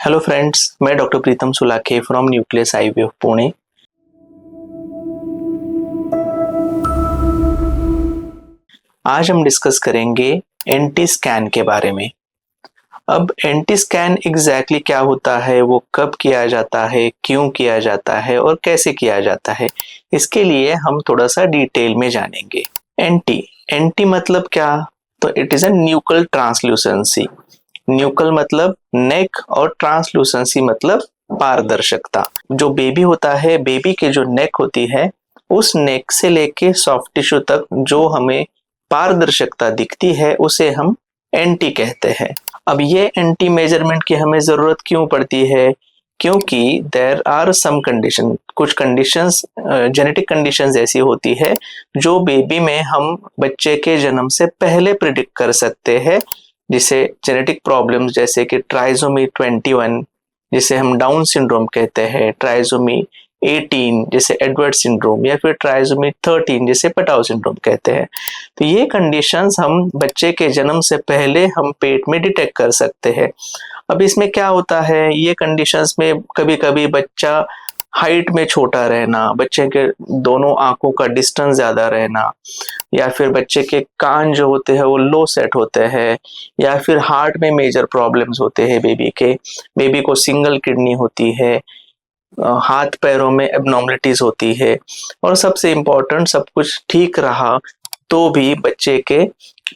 Hello friends, मैं doctor Pritam Sulakhe from Nucleus IVF Pune. आज हम डिस्कस करेंगे एंटी स्कैन के बारे में। अब एंटी स्कैन एग्जैक्टली क्या होता है, वो कब किया जाता है, क्यों किया जाता है और कैसे किया जाता है, इसके लिए हम थोड़ा सा डिटेल में जानेंगे। एंटी एंटी मतलब क्या? तो it is a nuchal translucency. Nuchal मतलब नेक और ट्रांसलूसेंसी मतलब पारदर्शकता। जो बेबी होता है, बेबी के जो नेक होती है, उस नेक से लेके सॉफ्ट टिश्यू तक जो हमें पारदर्शकता दिखती है उसे हम एंटी कहते हैं। अब ये एंटी मेजरमेंट की हमें जरूरत क्यों पड़ती है? क्योंकि देयर आर सम कंडीशन, कुछ कंडीशंस, जेनेटिक कंडीशंस ऐसी होती है जो बेबी में हम बच्चे के जन्म से पहले प्रिडिक्ट कर सकते हैं, जिसे जेनेटिक प्रॉब्लम्स जैसे कि ट्राइसोमी 21 जिसे हम डाउन सिंड्रोम कहते हैं, ट्राइसोमी 18 जिसे एडवर्ड सिंड्रोम, या फिर ट्राइसोमी 13 जिसे पटाउ सिंड्रोम कहते हैं। तो ये कंडीशंस हम बच्चे के जन्म से पहले हम पेट में डिटेक्ट कर सकते हैं। अब इसमें क्या होता है, ये कंडीशंस में कभी कभी बच्चा हाइट में छोटा रहना, बच्चे के दोनों आंखों का डिस्टेंस ज्यादा रहना, या फिर बच्चे के कान जो होते हैं वो लो सेट होते हैं, या फिर हार्ट में मेजर प्रॉब्लम्स होते हैं बेबी के, बेबी को सिंगल किडनी होती है, हाथ पैरों में एबनॉर्मलिटीज होती है, और सबसे इम्पोर्टेंट सब कुछ ठीक रहा तो भी बच्चे के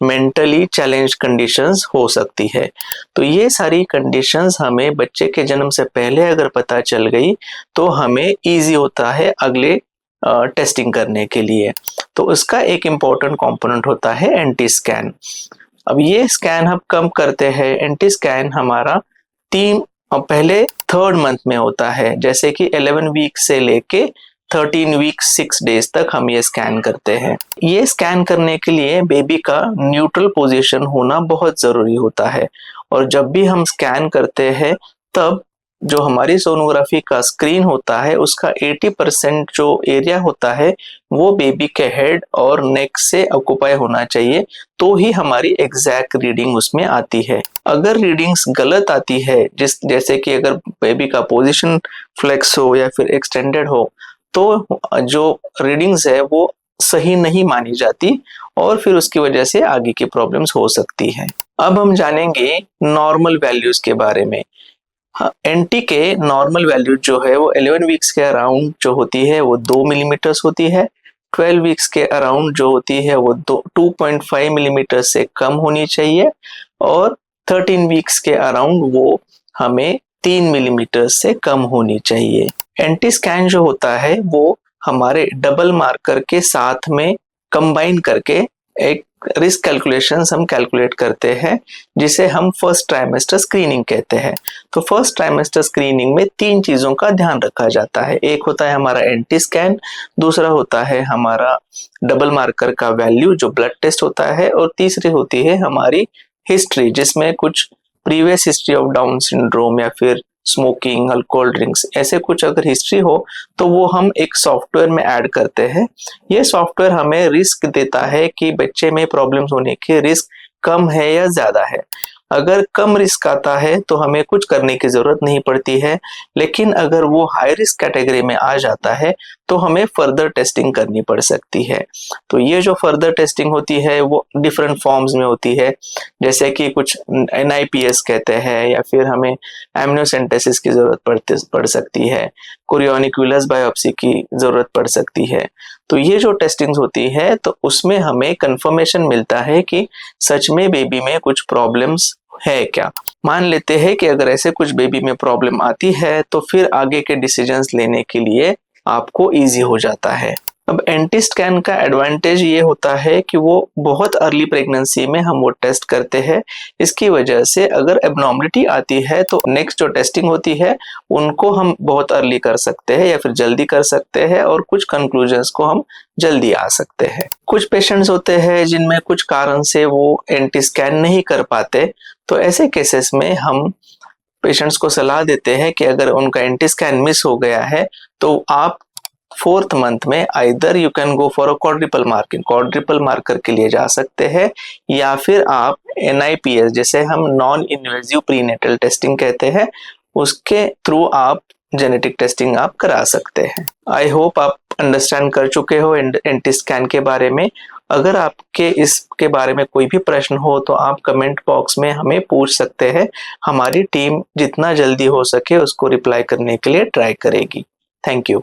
मेंटली चैलेंज कंडीशंस हो सकती है। तो ये सारी कंडीशंस हमें बच्चे के जन्म से पहले अगर पता चल गई तो हमें इजी होता है अगले टेस्टिंग करने के लिए। तो उसका एक इम्पोर्टेंट कंपोनेंट होता है एंटी स्कैन। अब ये स्कैन हम कब करते हैं? एंटी स्कैन हमारा पहले थर्ड मंथ में होता है, जैसे कि 11 वीक से लेके 13 वीक 6 डेज तक हम ये स्कैन करते हैं। ये स्कैन करने के लिए बेबी का न्यूट्रल पोजीशन होना बहुत जरूरी होता है, और जब भी हम स्कैन करते हैं तब जो हमारी सोनोग्राफी का स्क्रीन होता है उसका 80% जो एरिया होता है वो बेबी के हेड और नेक से ऑक्युपाई होना चाहिए, तो ही हमारी एग्जैक्ट रीडिंग उसमें आती है। अगर रीडिंग्स गलत आती है, जैसे कि अगर बेबी का पोजीशन फ्लेक्स हो या फिर एक्सटेंडेड हो, तो जो रीडिंग्स है वो सही नहीं मानी जाती और फिर उसकी वजह से आगे की प्रॉब्लम्स हो सकती है। अब हम जानेंगे नॉर्मल वैल्यूज के बारे में। एंटी के नॉर्मल वैल्यू जो है वो 11 वीक्स के अराउंड जो होती है वो 2 मिलीमीटर्स होती है। 12 वीक्स के अराउंड जो होती है वो 2.5 मिलीमीटर से कम होनी चाहिए, और 13 वीक्स के अराउंड वो हमें 3 मिलीमीटर से कम होनी चाहिए। एंटी स्कैन जो होता है वो हमारे डबल मार्कर के साथ में कंबाइन करके एक रिस्क कैलकुलेशन हम कैलकुलेट करते हैं, जिसे हम फर्स्ट ट्राइमेस्टर स्क्रीनिंग कहते हैं। तो फर्स्ट ट्राइमेस्टर स्क्रीनिंग में 3 चीजों का ध्यान रखा जाता है। एक होता है हमारा एंटी स्कैन, दूसरा होता है हमारा डबल मार्कर का वैल्यू जो ब्लड टेस्ट होता है, और तीसरी होती है हमारी हिस्ट्री, जिसमें कुछ previous history of down syndrome या फिर स्मोकिंग, अल्कोहल ड्रिंक्स, ऐसे कुछ अगर हिस्ट्री हो तो वो हम एक सॉफ्टवेयर में ऐड करते हैं। ये सॉफ्टवेयर हमें रिस्क देता है कि बच्चे में प्रॉब्लम्स होने की रिस्क कम है या ज्यादा है। अगर कम रिस्क आता है तो हमें कुछ करने की जरूरत नहीं पड़ती है, लेकिन अगर वो हाई रिस्क कैटेगरी में आ जाता है तो हमें फर्दर टेस्टिंग करनी पड़ सकती है। तो ये जो फर्दर टेस्टिंग होती है वो डिफरेंट फॉर्म्स में होती है, जैसे कि कुछ NIPS कहते हैं, या फिर हमें एमनियोसेंटेसिस की जरूरत पड़ सकती है, कोरियोनिकुलस बायोप्सी की जरूरत पड़ सकती है। तो ये जो टेस्टिंग्स होती है तो उसमें हमें कंफर्मेशन मिलता है कि सच में बेबी में कुछ प्रॉब्लम्स है क्या। मान लेते हैं कि अगर ऐसे कुछ बेबी में प्रॉब्लम आती है तो फिर आगे के डिसीजंस लेने के लिए आपको इजी हो जाता है। अब एंटी स्कैन का एडवांटेज ये होता है कि वो बहुत अर्ली प्रेगनेंसी में हम वो टेस्ट करते हैं। इसकी वजह से अगर एबनॉर्मलिटी आती है तो नेक्स्ट जो टेस्टिंग होती है उनको हम बहुत अर्ली कर सकते हैं या फिर जल्दी कर सकते हैं, और कुछ कंक्लूजन्स को हम जल्दी आ सकते हैं। कुछ पेशेंट्स होते हैं जिनमें कुछ कारण से वो एंटी स्कैन नहीं कर पाते, तो ऐसे केसेस में हम पेशेंट्स को सलाह देते हैं कि अगर उनका एंटी स्कैन मिस हो गया है तो आप 4th मंथ में either you can go for a quadruple marker के लिए जा सकते हैं, या फिर आप NIPS जिसे हम नॉन इन्वेजिव प्रीनेटल टेस्टिंग कहते हैं उसके थ्रू आप जेनेटिक टेस्टिंग आप करा सकते हैं। आई होप आप अंडरस्टैंड कर चुके हो एंटी स्कैन के बारे में। अगर आपके इसके बारे में कोई भी प्रश्न हो तो आप कमेंट बॉक्स में हमें पूछ सकते हैं। हमारी टीम जितना जल्दी हो सके उसको रिप्लाई करने के लिए ट्राई करेगी। Thank you.